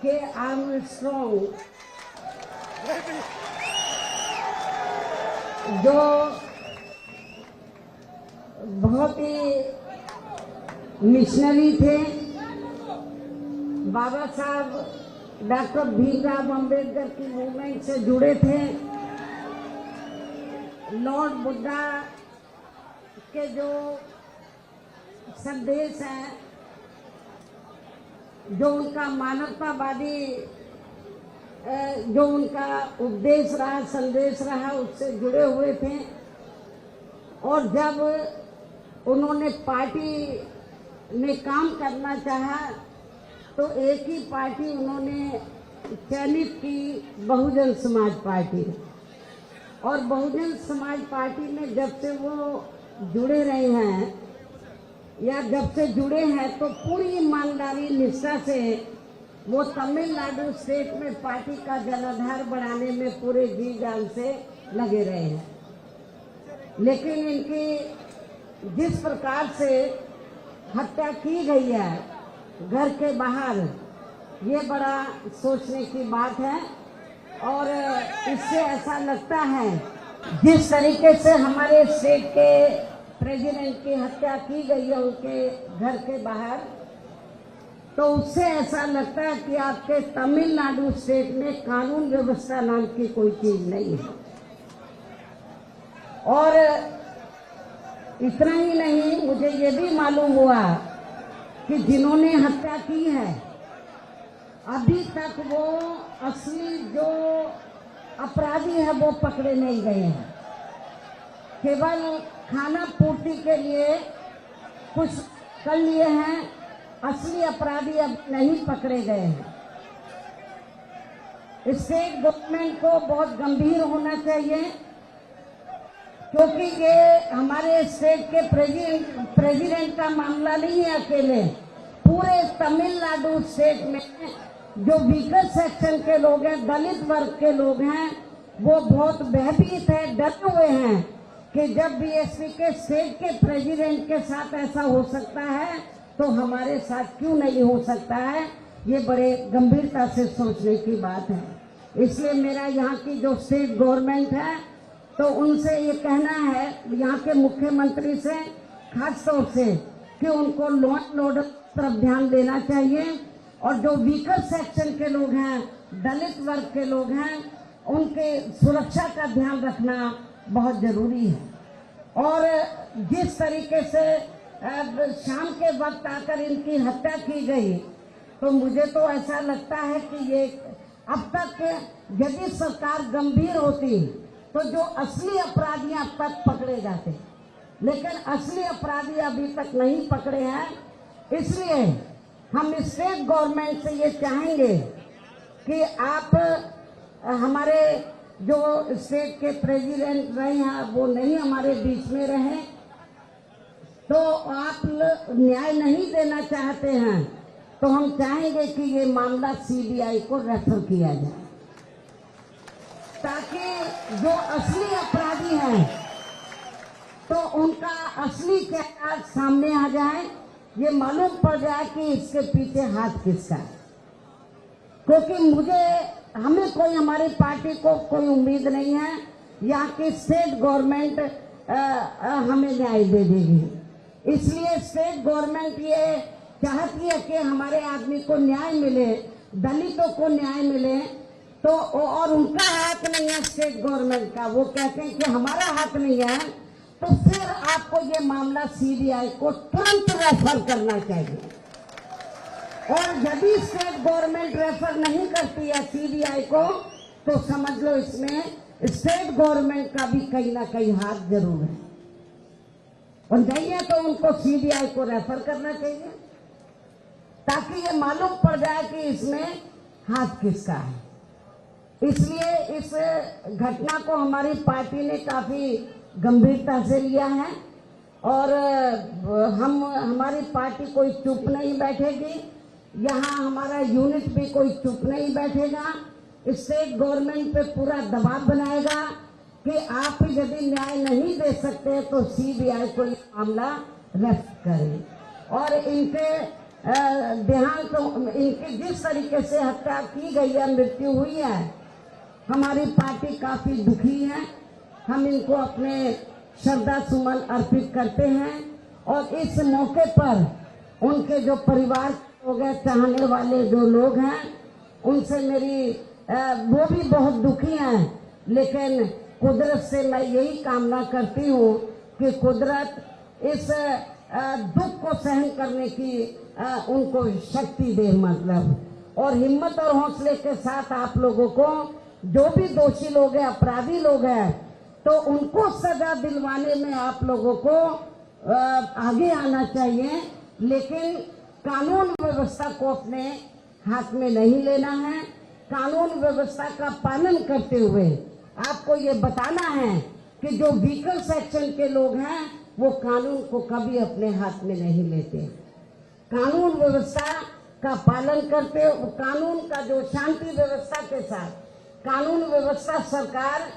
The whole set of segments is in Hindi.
के आर्मस्ट्रॉन्ग जो बहुत ही मिशनरी थे, बाबा साहब डॉक्टर भीमराव अंबेडकर की मूवमेंट से जुड़े थे, लॉर्ड बुद्धा के जो संदेश हैं, जो उनका मानवतावादी जो उनका उपदेश रहा, संदेश रहा, उससे जुड़े हुए थे। और जब उन्होंने पार्टी में काम करना चाहा तो एक ही पार्टी उन्होंने चयनित की, बहुजन समाज पार्टी। और बहुजन समाज पार्टी में जब से वो जुड़े रहे हैं या जब से जुड़े हैं तो पूरी ईमानदारी निष्ठा से वो तमिलनाडु स्टेट में पार्टी का जनाधार बढ़ाने में पूरे जी जान से लगे रहे हैं। लेकिन इनकी जिस प्रकार से हत्या की गई है घर के बाहर, ये बड़ा सोचने की बात है। और इससे ऐसा लगता है जिस तरीके से हमारे स्टेट के प्रेसिडेंट की हत्या की गई है उनके घर के बाहर, तो उससे ऐसा लगता है कि आपके तमिलनाडु स्टेट में कानून व्यवस्था नाम की कोई चीज नहीं है। और इतना ही नहीं, मुझे ये भी मालूम हुआ कि जिन्होंने हत्या की है अभी तक वो असली जो अपराधी है वो पकड़े नहीं गए हैं। केवल खाना पूर्ति के लिए कुछ कर लिए हैं, असली अपराधी अब नहीं पकड़े गए हैं। स्टेट गवर्नमेंट को बहुत गंभीर होना चाहिए, क्योंकि ये हमारे स्टेट के प्रेसिडेंट का मामला नहीं है अकेले, पूरे तमिलनाडु स्टेट में जो वीकर सेक्शन के लोग हैं, दलित वर्ग के लोग हैं, वो बहुत भयभीत है, डरे हुए हैं कि जब बीएसपी के स्टेट के प्रेसिडेंट के साथ ऐसा हो सकता है तो हमारे साथ क्यों नहीं हो सकता है। ये बड़े गंभीरता से सोचने की बात है। इसलिए मेरा यहाँ की जो स्टेट गवर्नमेंट है तो उनसे ये कहना है, यहाँ के मुख्यमंत्री से खास तौर से, कि उनको लॉ एंड ऑर्डर तरफ ध्यान देना चाहिए और जो वीकर सेक्शन के लोग हैं, दलित वर्ग के लोग हैं, उनके सुरक्षा का ध्यान रखना बहुत जरूरी है। और जिस तरीके से शाम के वक्त आकर इनकी हत्या की गई तो मुझे तो ऐसा लगता है कि ये अब तक यदि सरकार गंभीर होती तो जो असली अपराधी अब तक पकड़े जाते, लेकिन असली अपराधी अभी तक नहीं पकड़े हैं। इसलिए हम स्टेट गवर्नमेंट से ये चाहेंगे कि आप हमारे जो स्टेट के प्रेसिडेंट रहे हैं वो नहीं हमारे बीच में रहे, तो आप न्याय नहीं देना चाहते हैं तो हम चाहेंगे कि ये मामला सीबीआई को रेफर किया जाए, ताकि जो असली अपराधी हैं तो उनका असली चेहरा सामने आ जाए, ये मालूम पड़ जाए कि इसके पीछे हाथ किसका है। क्योंकि हमें कोई, हमारी पार्टी को कोई उम्मीद नहीं है यहाँ की स्टेट गवर्नमेंट हमें न्याय दे देगी। इसलिए स्टेट गवर्नमेंट ये चाहती है कि हमारे आदमी को न्याय मिले, दलितों को न्याय मिले, तो और उनका हाथ नहीं है स्टेट गवर्नमेंट का, वो कहते हैं कि हमारा हाथ नहीं है, तो फिर आपको ये मामला सीबीआई को तुरंत रेफर करना चाहिए। और यदि स्टेट गवर्नमेंट रेफर नहीं करती है सीबीआई को तो समझ लो इसमें स्टेट गवर्नमेंट का भी कहीं ना कहीं हाथ जरूर है, और नहीं है तो उनको सीबीआई को रेफर करना चाहिए ताकि ये मालूम पड़ जाए कि इसमें हाथ किसका है। इसलिए इस घटना को हमारी पार्टी ने काफी गंभीरता से लिया है और हमारी पार्टी कोई चुप नहीं बैठेगी, यहाँ हमारा यूनिट भी कोई चुप नहीं बैठेगा, स्टेट गवर्नमेंट पे पूरा दबाव बनाएगा कि आप यदि न्याय नहीं दे सकते तो सीबीआई को ये मामला रेफर करें और इनके देहांत इनकी जिस तरीके से हत्या की गई है, मृत्यु हुई है, हमारी पार्टी काफी दुखी है। हम इनको अपने श्रद्धा सुमन अर्पित करते हैं और इस मौके पर उनके जो परिवार लोग हैं, चाहने वाले जो लोग हैं, उनसे मेरी वो भी बहुत दुखी हैं, लेकिन कुदरत से मैं यही कामना करती हूँ कि कुदरत इस दुख को सहन करने की उनको शक्ति दे, मतलब, और हिम्मत और हौसले के साथ आप लोगों को जो भी दोषी लोग हैं, अपराधी लोग हैं, तो उनको सजा दिलवाने में आप लोगों को आगे आना चाहिए, लेकिन कानून व्यवस्था को अपने हाथ में नहीं लेना है। कानून व्यवस्था का पालन करते हुए आपको ये बताना है कि जो व्हीकल सेक्शन के लोग हैं वो कानून को कभी अपने हाथ में नहीं लेते। कानून व्यवस्था का पालन करते, कानून का जो शांति व्यवस्था के साथ कानून व्यवस्था सरकार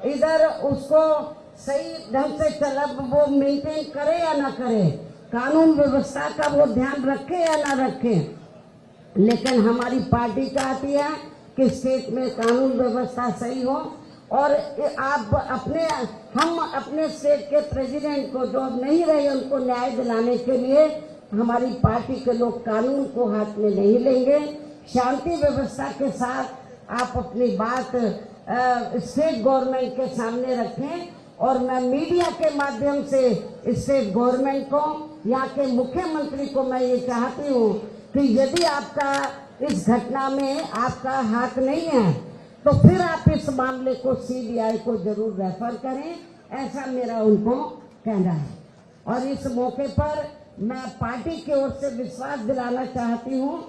इधर उसको सही ढंग से चला, वो मेंटेन करे या ना करे, कानून व्यवस्था का वो ध्यान रखे या ना रखे, लेकिन हमारी पार्टी चाहती है कि स्टेट में कानून व्यवस्था सही हो। और आप हम अपने स्टेट के प्रेसिडेंट को जो अब नहीं रहे उनको न्याय दिलाने के लिए हमारी पार्टी के लोग कानून को हाथ में नहीं लेंगे। शांति व्यवस्था के साथ आप अपनी बात स्टेट गवर्नमेंट के सामने रखें, और मैं मीडिया के माध्यम से स्टेट गवर्नमेंट को, यहाँ के मुख्यमंत्री को मैं ये चाहती हूँ कि यदि आपका इस घटना में आपका हाथ नहीं है तो फिर आप इस मामले को सीबीआई को जरूर रेफर करें, ऐसा मेरा उनको कहना है। और इस मौके पर मैं पार्टी की ओर से विश्वास दिलाना चाहती हूँ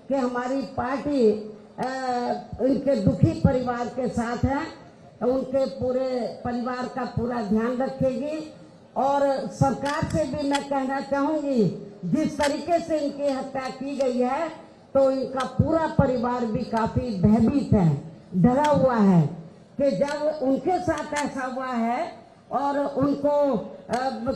कि हमारी पार्टी उनके दुखी परिवार के साथ है, उनके पूरे परिवार का पूरा ध्यान रखेगी। और सरकार से भी मैं कहना चाहूंगी, जिस तरीके से इनकी हत्या की गई है तो इनका पूरा परिवार भी काफी भयभीत है, डरा हुआ है कि जब उनके साथ ऐसा हुआ है और उनको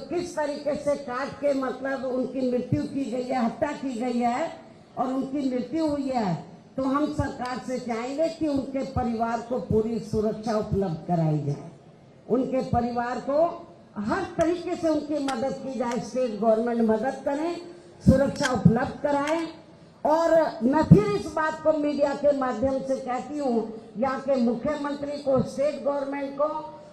किस तरीके से काट के, मतलब उनकी मृत्यु की गई है, हत्या की गई है और उनकी मृत्यु हुई है, तो हम सरकार से चाहेंगे कि उनके परिवार को पूरी सुरक्षा उपलब्ध कराई जाए, उनके परिवार को हर तरीके से उनकी मदद की जाए, स्टेट गवर्नमेंट मदद करें, सुरक्षा उपलब्ध कराए। और मैं फिर इस बात को मीडिया के माध्यम से कहती हूँ यहाँ के मुख्यमंत्री को, स्टेट गवर्नमेंट को,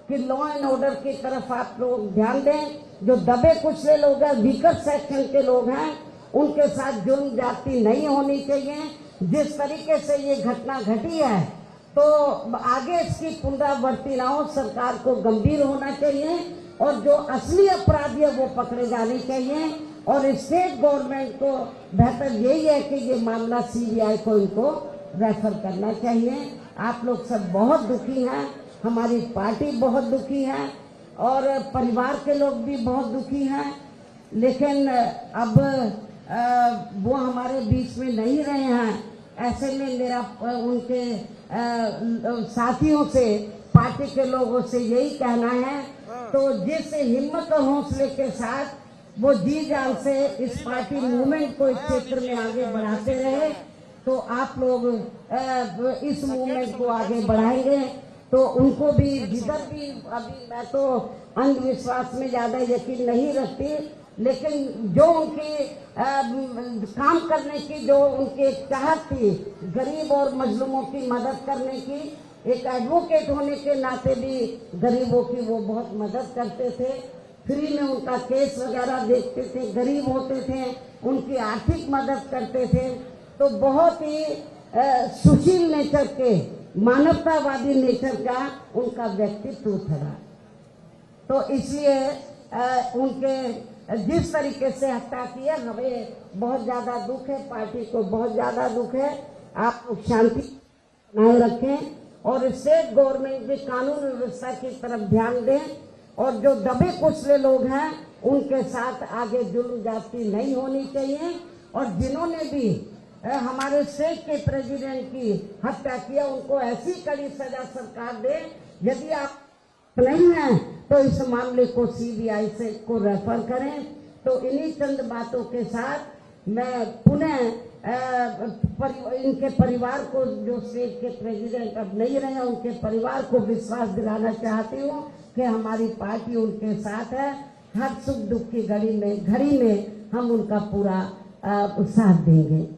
कि लॉ एंड ऑर्डर की तरफ आप लोग ध्यान दें। जो दबे कुचले लोग हैं, वीकर सेक्शन के लोग हैं, उनके साथ जुल्म जाती नहीं होनी चाहिए। जिस तरीके से ये घटना घटी है तो आगे इसकी पुनरावृत्ति ना हो, सरकार को गंभीर होना चाहिए और जो असली अपराधी है वो पकड़े जाने चाहिए। और स्टेट गवर्नमेंट को बेहतर यही है कि ये मामला सीबीआई को इनको रेफर करना चाहिए। आप लोग सब बहुत दुखी हैं, हमारी पार्टी बहुत दुखी है और परिवार के लोग भी बहुत दुखी हैं, लेकिन अब वो हमारे बीच में नहीं रहे हैं। ऐसे में मेरा उनके साथियों से, पार्टी के लोगों से यही कहना है, तो जिस हिम्मत और हौसले के साथ वो जी जान से इस पार्टी मूवमेंट को इस क्षेत्र में आगे बढ़ाते रहे, तो आप लोग इस मूवमेंट को आगे बढ़ाएंगे तो उनको भी, जिधर भी, अभी मैं तो अंधविश्वास में ज्यादा यकीन नहीं रखती, लेकिन जो उनकी काम करने की जो उनकी चाहत थी, गरीब और मजलूमों की मदद करने की, एक एडवोकेट होने के नाते भी गरीबों की वो बहुत मदद करते थे, फ्री में उनका केस वगैरह देखते थे, गरीब होते थे, उनकी आर्थिक मदद करते थे, तो बहुत ही सुशील नेचर के, मानवतावादी नेचर का उनका व्यक्तित्व था। तो इसलिए उनके जिस तरीके से हत्या किया, हमें बहुत ज्यादा दुख है, पार्टी को बहुत ज्यादा दुख है। आप लोग शांति बनाए रखें और स्टेट गवर्नमेंट भी कानून व्यवस्था की तरफ ध्यान दें और जो दबे कुचले लोग हैं उनके साथ आगे जुल्म जाती नहीं होनी चाहिए। और जिन्होंने भी हमारे स्टेट के प्रेसिडेंट की हत्या किया उनको ऐसी कड़ी सजा सरकार दे। यदि आप नहीं है तो इस मामले को सीबीआई से को रेफर करें। तो इन्हीं चंद बातों के साथ मैं पुनः इनके परिवार को, जो स्टेट के प्रेसिडेंट अब नहीं रहे, उनके परिवार को विश्वास दिलाना चाहती हूँ कि हमारी पार्टी उनके साथ है। हर सुख दुख की घड़ी में हम उनका पूरा साथ देंगे।